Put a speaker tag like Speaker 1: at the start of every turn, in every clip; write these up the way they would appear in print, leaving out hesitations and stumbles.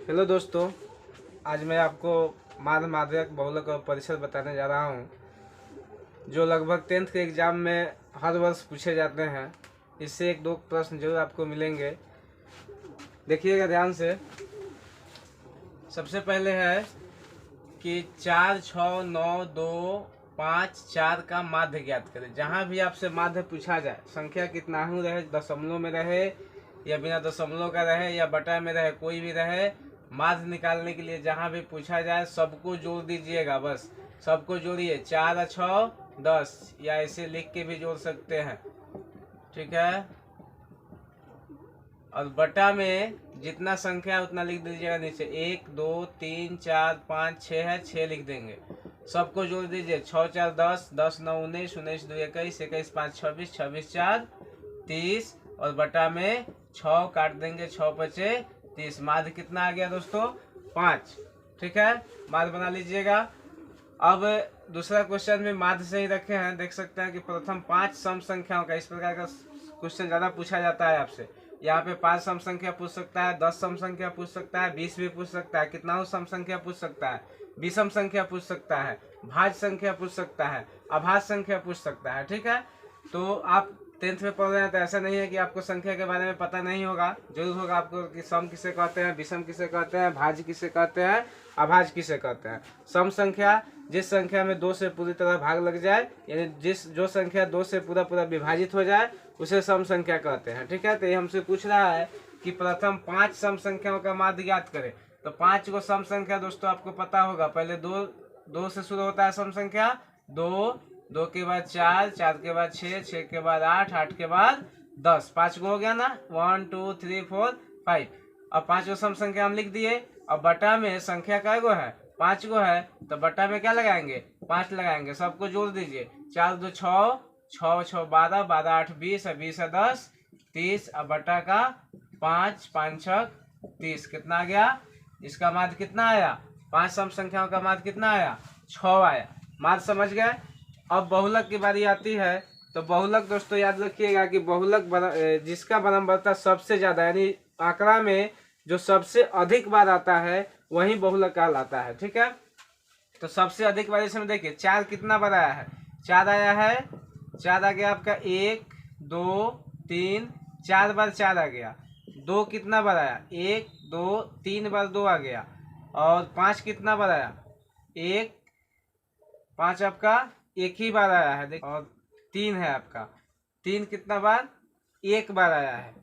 Speaker 1: Hello दोस्तों, आज मैं आपको माध्य माध्यमिक बहुलक और परिषद बताने जा रहा हूँ, जो लगभग 10th के एग्ज़ाम में हर वर्ष पूछे जाते हैं। इससे एक दो प्रश्न जरूर आपको मिलेंगे, देखिएगा ध्यान से। सबसे पहले है कि 4, 6, 9, 2, 5, 4 का माध्य ज्ञात करें। जहाँ भी आपसे माध्य पूछा जाए, संख्या कितना ही रहे, दशमलव में रहे या बिना दशमलव का रहे या बटा में रहे, कोई भी रहे, माध्य निकालने के लिए जहाँ भी पूछा जाए सबको जोड़ दीजिएगा। बस सबको जोड़िए, 4 और 6 10, या ऐसे लिख के भी जोड़ सकते हैं, ठीक है। और बटा में जितना संख्या है उतना लिख दीजिएगा नीचे। 1, 2, 3, 4, 5, 6 है, 6 लिख देंगे। सबको जोड़ दीजिए, 6 4 10, 10 9 19, 19 2 21, 21 5 26, 26 4 30, और बटा में 6 काट देंगे, 6 बचे 30। माध्य कितना आ गया दोस्तों? 5, ठीक है। माध्य बना लीजिएगा। अब दूसरा क्वेश्चन में माध्य से ही रखे हैं, देख सकते हैं कि प्रथम 5 सम संख्याओं का, इस प्रकार का क्वेश्चन ज्यादा पूछा जाता है आपसे। यहाँ पे 5 सम संख्या पूछ सकता है, 10 सम संख्या पूछ सकता है, 20 भी पूछ सकता है, कितना सम संख्या पूछ सकता है, विषम संख्या पूछ सकता है, भाज्य संख्या पूछ सकता है, अभाज्य संख्या पूछ सकता है, ठीक है। तो आप 10th में पढ़ रहे हैं तो ऐसा नहीं है कि आपको संख्या के बारे में पता नहीं होगा, जरूर होगा आपको कि सम किसे कहते हैं, विषम किसे कहते हैं, भाज्य किसे कहते हैं, अभाज्य किसे कहते हैं। सम संख्या जिस संख्या में 2 से पूरी तरह भाग लग जाए, यानी जो संख्या 2 से पूरा विभाजित हो जाए, उसे सम संख्या कहते हैं, ठीक है। तो ये हमसे पूछ रहा है कि प्रथम 5 सम संख्याओं का माध्य ज्ञात करें। तो 5 को सम संख्या दोस्तों आपको पता होगा, पहले 2 से शुरू होता है सम संख्या, 2 के बाद 4, 4 के बाद 6, 6 के बाद 8, 8 के बाद 10, 5 को हो गया ना, 1 2 3 4 5। अब 5 को सम संख्या हम लिख दिए। अब बटा में संख्या कै गो है? 5 गो है, तो बटा में क्या लगाएंगे? 5 लगाएंगे। सबको जोड़ दीजिए, 4 2 6, 6 6 12, 12 8 20, 20 10 30। अब बटा का 5 5 6 30, कितना आ गया? इसका माध्य कितना आया? 5 सम संख्याओं का माध्य कितना आया? 6 आया। माध्य समझ गए। अब बहुलक की बारी आती है। तो बहुलक दोस्तों याद रखिएगा कि बहुलक जिसका बराबरता सबसे ज्यादा, यानी आंकड़ा में जो सबसे अधिक बार आता है वही बहुलक कहलाता है, ठीक है। तो सबसे अधिक बार इसमें देखिए 4 कितना बार आया है? 4 आया है। 4 आ गया आपका 1 2 3, 4 बार 4 आ गया। 2 कितना बार आया? 1 2 3 बार 2 आ गया। और 5 कितना बार आया? 1 5 आपका एक ही बार आया है। और 3 है आपका, 3 कितना बार? 1 बार आया है।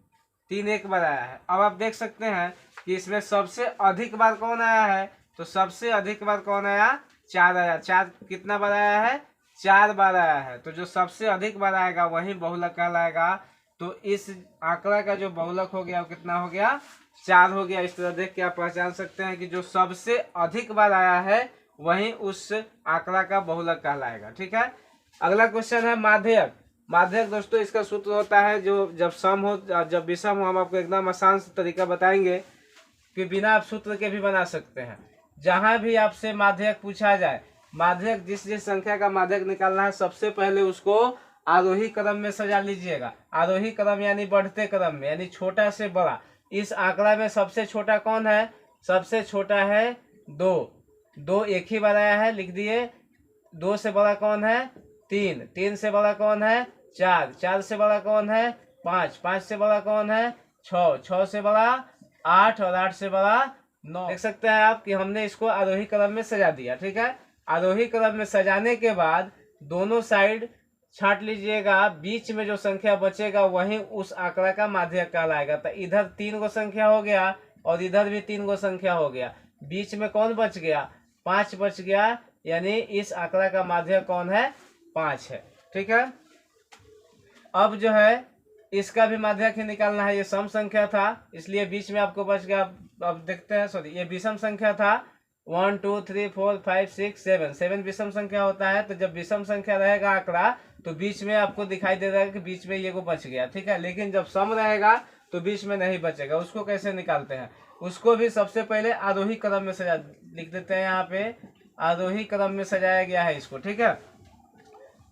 Speaker 1: 3 1 बार आया है। अब आप देख सकते हैं कि इसमें सबसे अधिक बार कौन आया है? तो सबसे अधिक बार कौन आया? 4 आया। 4 कितना बार आया है? 4 बार आया है। तो जो सबसे अधिक बार आएगा वही बहुलक कहलाएगा। तो इस आंकड़ा का जो बहुलक हो गया वो कितना हो गया? 4 हो गया। इस तरह देख के आप पहचान सकते हैं कि जो सबसे अधिक बार आया है वही उस आंकड़ा का बहुलक कहलाएगा, ठीक है। अगला क्वेश्चन है माध्यक। माध्यक दोस्तों इसका सूत्र होता है, जो जब सम हो जब विषम हो, हम आपको एकदम आसान तरीका बताएंगे कि बिना आप सूत्र के भी बना सकते हैं। जहां भी आपसे माध्यक पूछा जाए, माध्यक जिस संख्या का माध्यक निकालना है, सबसे पहले उसको आरोही क्रम में सजा लीजिएगा। आरोही क्रम यानी बढ़ते क्रम में, यानी छोटा से बड़ा। इस आंकड़ा में सबसे छोटा कौन है? सबसे छोटा है 2 एक ही बार आया है, लिख दिए। 2 से बड़ा कौन है? 3 से बड़ा कौन है? 4 से बड़ा कौन है? 5 से बड़ा कौन है? 6 से बड़ा 8, और 8 से बड़ा 9। देख सकते हैं आप कि हमने इसको आरोही क्रम में सजा दिया, ठीक है। आरोही क्रम में सजाने के बाद दोनों साइड छांट लीजिएगा। बीच में जो संख्या बचेगा वही उस आंकड़ा का माध्यक कहलाएगा। तो इधर 3 गो संख्या हो गया और इधर भी 3 गो संख्या हो गया। बीच में कौन बच गया? 5 बच गया, यानी इस आंकड़ा का माध्यक कौन है? 5 है, ठीक है। अब जो है इसका भी माध्यक ही निकालना है। ये सम संख्या था इसलिए बीच में आपको बच गया। अब देखते हैं, सॉरी, ये विषम संख्या था। 1 2 3 4 5 6 7, 7 विषम संख्या होता है। तो जब विषम संख्या रहेगा आंकड़ा तो बीच में आपको दिखाई दे रहा है कि बीच में ये को बच गया, ठीक है। लेकिन जब सम रहेगा तो बीच में नहीं बचेगा। उसको कैसे निकालते हैं? उसको भी सबसे पहले आरोही क्रम में सजा, लिख देते हैं यहाँ पे, आरोही क्रम में सजाया गया है इसको, ठीक है।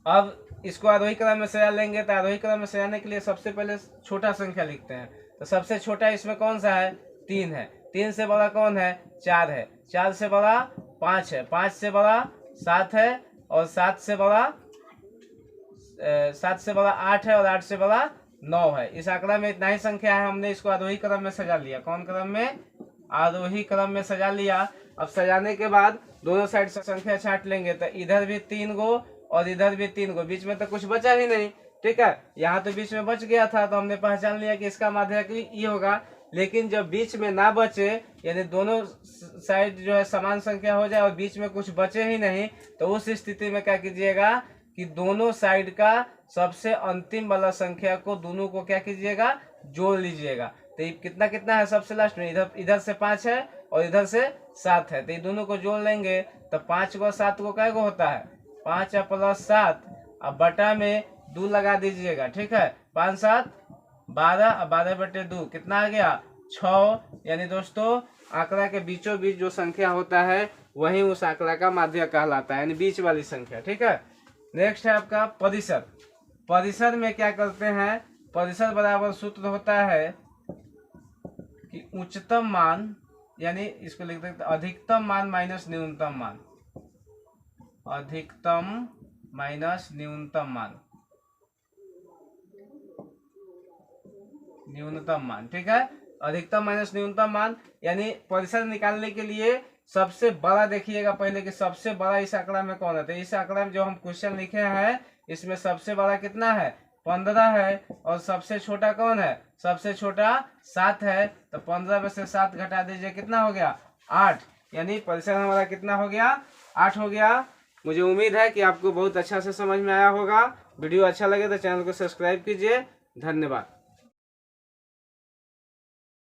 Speaker 1: अब इसको आरोही क्रम में सजा लेंगे। तो आरोही क्रम में सजाने के लिए सबसे पहले छोटा संख्या लिखते हैं। तो सबसे छोटा इसमें कौन सा है? 3 है। 3 से बड़ा कौन है? 4 है। 4 से बड़ा 5 है। 5 से बड़ा 7 है और 7 से बड़ा 8 है और 8 से बड़ा 9 है। इस आंकड़ा में इतना ही संख्या है। हमने इसको आरोही क्रम में सजा लिया। कौन क्रम में? आरोही क्रम में सजा लिया। अब सजाने के बाद दोनों साइड से संख्या छांट लेंगे तो इधर भी 3 गो और इधर भी 3 गो, बीच में तो कुछ बचा ही नहीं। ठीक है, यहाँ तो बीच में बच गया था तो हमने पहचान लिया कि इसका माध्यक ये होगा। लेकिन जब बीच में ना बचे, यानी दोनों साइड जो है समान संख्या हो जाए और बीच में कुछ बचे ही नहीं, तो उस स्थिति में क्या कीजिएगा कि दोनों साइड का सबसे अंतिम वाला संख्या को दोनों को क्या कीजिएगा? जोड़ लीजिएगा। तो ये कितना कितना है? सबसे लास्ट में इधर से 5 है और इधर से 7 है, तो ये दोनों को जोड़ लेंगे तो 5 को 7 को कै गो होता है? 5 प्लस 7, अब बटा में 2 लगा दीजिएगा। ठीक है, 5 7 12, 12/2 कितना आ गया? 6। यानी दोस्तों आंकड़ा के बीचों बीच जो संख्या होता है वही उस आंकड़ा का माध्यक कहलाता है, यानी बीच वाली संख्या। ठीक है, नेक्स्ट है आपका परिसर। परिसर में क्या करते हैं? परिसर बराबर सूत्र होता है कि उच्चतम मान, यानी इसको लिख देते हैं अधिकतम मान माइनस न्यूनतम मान। अधिकतम माइनस न्यूनतम मान, न्यूनतम मान। ठीक है, अधिकतम माइनस न्यूनतम मान, यानी परिसर निकालने के लिए सबसे बड़ा देखिएगा पहले कि सबसे बड़ा इस आंकड़ा में कौन है। तो इस आंकड़ा में जो हम क्वेश्चन लिखे हैं इसमें सबसे बड़ा कितना है? 15 है। और सबसे छोटा कौन है? सबसे छोटा 7 है। तो 15 में से 7 घटा दीजिए, कितना हो गया? 8। यानी परिसर हमारा कितना हो गया? 8 हो गया। मुझे उम्मीद है कि आपको बहुत अच्छा से समझ में आया होगा। वीडियो अच्छा लगे तो चैनल को सब्सक्राइब कीजिए। धन्यवाद।